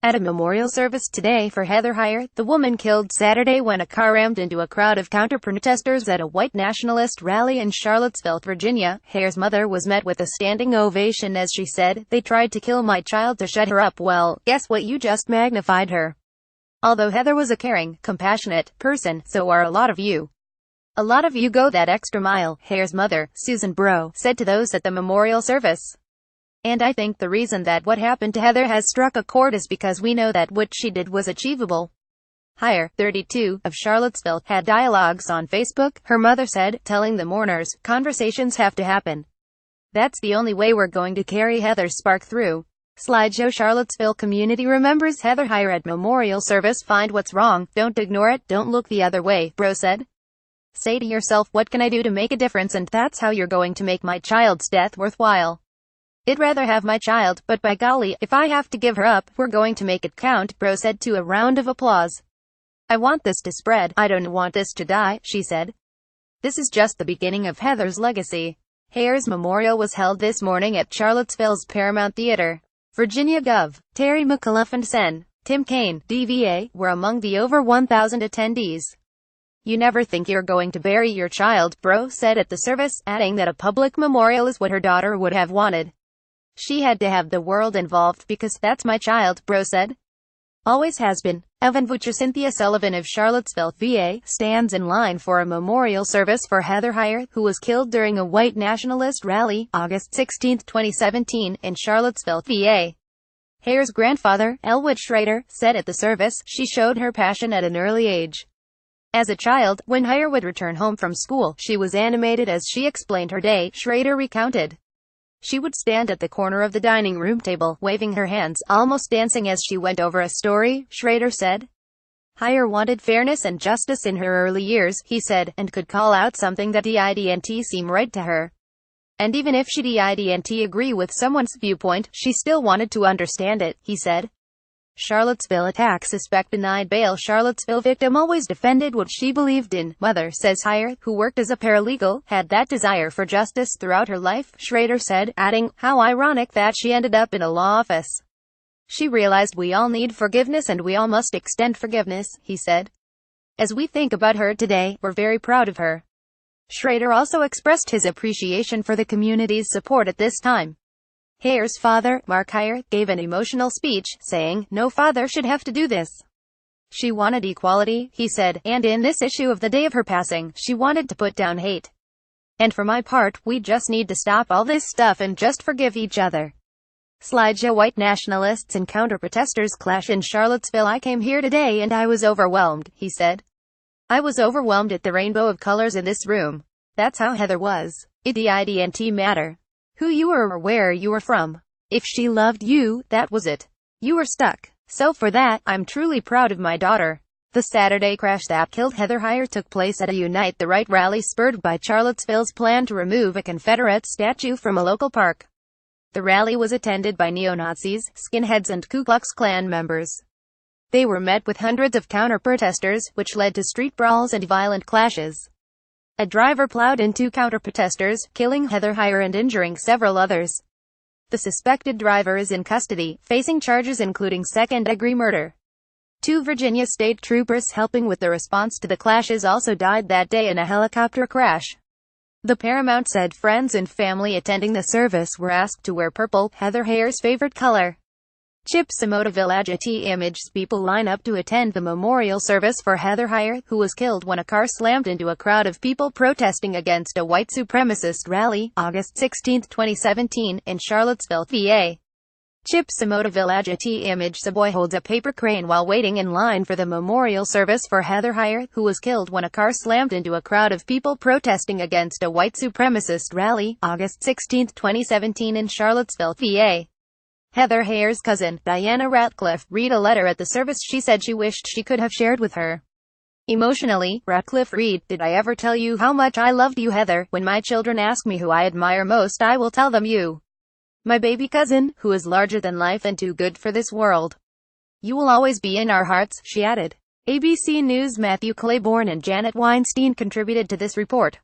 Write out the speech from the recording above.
At a memorial service today for Heather Heyer, the woman killed Saturday when a car rammed into a crowd of counter-protesters at a white nationalist rally in Charlottesville, Virginia. Heyer's mother was met with a standing ovation as she said, "They tried to kill my child to shut her up. Well, guess what, you just magnified her." Although Heather was a caring, compassionate person, so are a lot of you. A lot of you go that extra mile, Heyer's mother, Susan Bro, said to those at the memorial service. And I think the reason that what happened to Heather has struck a chord is because we know that what she did was achievable. Heyer, 32, of Charlottesville, had dialogues on Facebook, her mother said, telling the mourners, "Conversations have to happen. That's the only way we're going to carry Heather's spark through." Slideshow. Charlottesville community remembers Heather Heyer at memorial service. "Find what's wrong, don't ignore it, don't look the other way," Bro said. "Say to yourself, what can I do to make a difference, and that's how you're going to make my child's death worthwhile. I'd rather have my child, but by golly, if I have to give her up, we're going to make it count," Bro said to a round of applause. "I want this to spread, I don't want this to die," she said. "This is just the beginning of Heather's legacy." Heyer's memorial was held this morning at Charlottesville's Paramount Theater. Virginia Gov. Terry McAuliffe and Sen. Tim Kaine, DVA, were among the over 1,000 attendees. "You never think you're going to bury your child," Bro said at the service, adding that a public memorial is what her daughter would have wanted. "She had to have the world involved because that's my child," Bro said. "Always has been." Evan Butcher. Cynthia Sullivan of Charlottesville, VA, stands in line for a memorial service for Heather Heyer, who was killed during a white nationalist rally, August 16, 2017, in Charlottesville, VA. Heyer's grandfather, Elwood Schrader, said at the service, "She showed her passion at an early age. As a child, when Heyer would return home from school, she was animated as she explained her day," Schrader recounted. "She would stand at the corner of the dining room table, waving her hands, almost dancing as she went over a story," Schrader said. Heyer wanted fairness and justice in her early years, he said, and could call out something that didn't seem right to her. And even if she didn't agree with someone's viewpoint, she still wanted to understand it, he said. Charlottesville attack suspect denied bail. Charlottesville victim always defended what she believed in. Mother says Heyer, who worked as a paralegal, had that desire for justice throughout her life, Schrader said, adding, "How ironic that she ended up in a law office. She realized we all need forgiveness and we all must extend forgiveness," he said. "As we think about her today, we're very proud of her." Schrader also expressed his appreciation for the community's support at this time. Heyer's father, Mark Heyer, gave an emotional speech, saying, "No father should have to do this. She wanted equality," he said, "and in this issue of the day of her passing, she wanted to put down hate. And for my part, we just need to stop all this stuff and just forgive each other." Slideshow. White nationalists and counter-protesters clash in Charlottesville. "I came here today and I was overwhelmed," he said. "I was overwhelmed at the rainbow of colors in this room. That's how Heather was. It didn't matter who you were or where you were from. If she loved you, that was it. You were stuck. So for that, I'm truly proud of my daughter." The Saturday crash that killed Heather Heyer took place at a Unite the Right rally spurred by Charlottesville's plan to remove a Confederate statue from a local park. The rally was attended by neo-Nazis, skinheads and Ku Klux Klan members. They were met with hundreds of counter-protesters, which led to street brawls and violent clashes. A driver plowed into counter-protesters, killing Heather Heyer and injuring several others. The suspected driver is in custody, facing charges including second-degree murder. 2 Virginia state troopers helping with the response to the clashes also died that day in a helicopter crash. The Paramount said friends and family attending the service were asked to wear purple, Heather Heyer's favorite color. Chip Somotoville Agitee images people line up to attend the memorial service for Heather Heyer, who was killed when a car slammed into a crowd of people protesting against a white supremacist rally, August 16, 2017, in Charlottesville, VA. Chip Somotoville Agitee image. A boy holds a paper crane while waiting in line for the memorial service for Heather Heyer, who was killed when a car slammed into a crowd of people protesting against a white supremacist rally, August 16, 2017, in Charlottesville, VA. Heather Heyer's cousin, Diana Ratcliffe, read a letter at the service she said she wished she could have shared with her. Emotionally, Ratcliffe read, "Did I ever tell you how much I loved you, Heather? When my children ask me who I admire most, I will tell them you. My baby cousin, who is larger than life and too good for this world. You will always be in our hearts," she added. ABC News' Matthew Claiborne and Janet Weinstein contributed to this report.